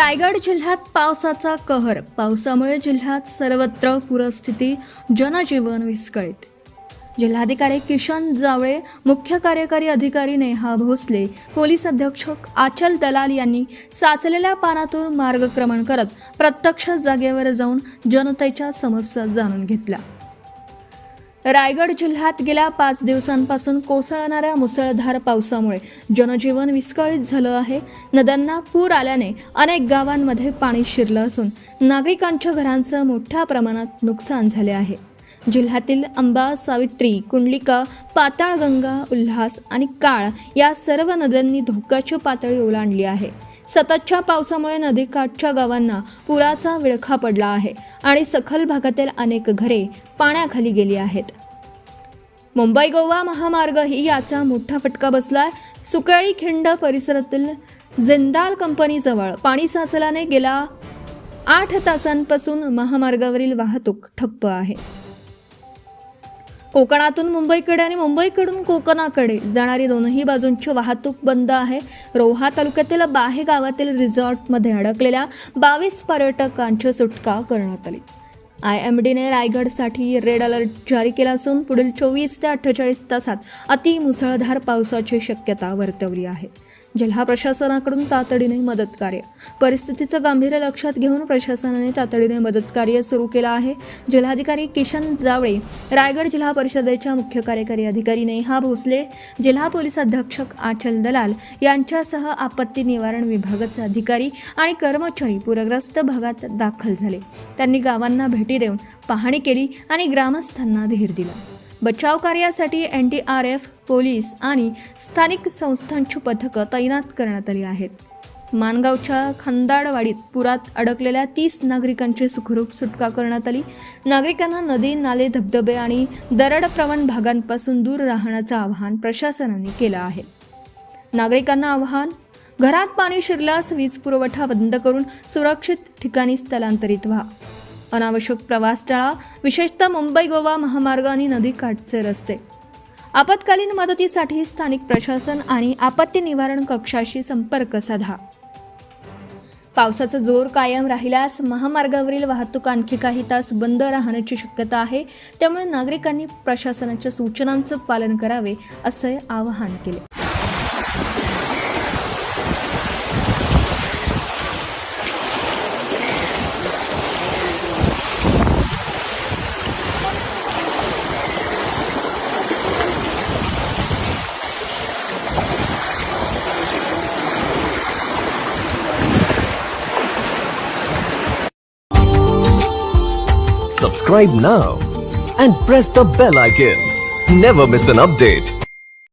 रायगड जिल्ह्यात पावसाचा कहर. पावसामुळे जिल्ह्यात सर्वत्र पूरस्थिती, जनजीवन विस्कळीत. जिल्हाधिकारी किशन जावळे, मुख्य कार्यकारी अधिकारी नेहा भोसले, पोलीस अधीक्षक आचल दलाल यांनी साचलेल्या पाण्यातून मार्गक्रमण करत प्रत्यक्ष जागेवर जाऊन जनतेच्या समस्या जाणून घेतल्या. रायगड जिल्ह्यात गेल्या 5 दिवसांपासून कोसळणाऱ्या मुसळधार पावसामुळे जनजीवन विस्कळीत झालं आहे. नद्यांना पूर आल्याने अनेक गावांमध्ये पाणी शिरलं असून नागरिकांच्या घरांचं मोठ्या प्रमाणात नुकसान झाले आहे. जिल्ह्यातील अंबा, सावित्री, कुंडलिका, पाताळगंगा, उल्हास आणि काळ या सर्व नद्यांनी धोक्याची पातळी ओलांडली आहे. सततच्या पावसामुळे नदीकाठच्या गावांना पुराचा विळखा पडला आहे आणि सखल भागातील अनेक घरे पाण्याखाली गेली आहेत. मुंबई गोवा महामार्गही याचा मोठा फटका बसलाय. सुकळी खिंड परिसरातील जिंदाल कंपनीजवळ पाणी साचल्याने गेल्या 8 तासांपासून महामार्गावरील वाहतूक ठप्प आहे. कोकणातून मुंबईकडे आणि मुंबईकडून कोकणाकडे जाणारी दोनही बाजूंची वाहतूक बंद आहे. रोहा तालुक्यातील बाहे गावातील रिसॉर्टमध्ये अडकलेल्या 22 पर्यटकांची सुटका करण्यात आली. IMDने रायगडसाठी रेड अलर्ट जारी केला असून पुढील 24 ते 48 तासात अतिमुसळधार पावसाची शक्यता वर्तवली आहे. जिल्हा प्रशासनाकडून तातडीने मदत कार्य. परिस्थितीचं गांभीर्य लक्षात घेऊन प्रशासनाने तातडीने मदत कार्य सुरू केलं आहे. जिल्हाधिकारी किशन जावळे, रायगड जिल्हा परिषदेच्या मुख्य कार्यकारी अधिकारी नेहा भोसले, जिल्हा पोलीस अधीक्षक आचल दलाल यांच्यासह आपत्ती निवारण विभागाचे अधिकारी आणि कर्मचारी पूरग्रस्त भागात दाखल झाले. त्यांनी गावांना भेटी देऊन पाहणी केली आणि ग्रामस्थांना धीर दिला. बचाव कार्यासाठी NDRF, पोलीस आणि स्थानिक संस्थांची पथकं तैनात करण्यात आली आहेत. मानगावच्या खंदाडवाडीत पुरात अडकलेल्या 30 नागरिकांची सुखरूप सुटका करण्यात आली. नागरिकांना नदी, नाले, धबधबे आणि दरडप्रवण भागांपासून दूर राहण्याचं आवाहन प्रशासनाने केलं आहे. नागरिकांना आवाहन: घरात पाणी शिरल्यास वीज पुरवठा बंद करून सुरक्षित ठिकाणी स्थलांतरित व्हा. अनावश्यक प्रवास टाळा, विशेषतः मुंबई गोवा महामार्ग आणि नदीकाठचे रस्ते. आपत्कालीन मदतीसाठी स्थानिक प्रशासन आणि आपत्ती निवारण कक्षाशी संपर्क साधा. पावसाचा जोर कायम राहिल्यास महामार्गावरील वाहतूक आणखी काही तास बंद राहण्याची शक्यता आहे. त्यामुळे नागरिकांनी प्रशासनाच्या सूचनांचं पालन करावे असे आवाहन केले. Subscribe now and press the bell icon. Never miss an update.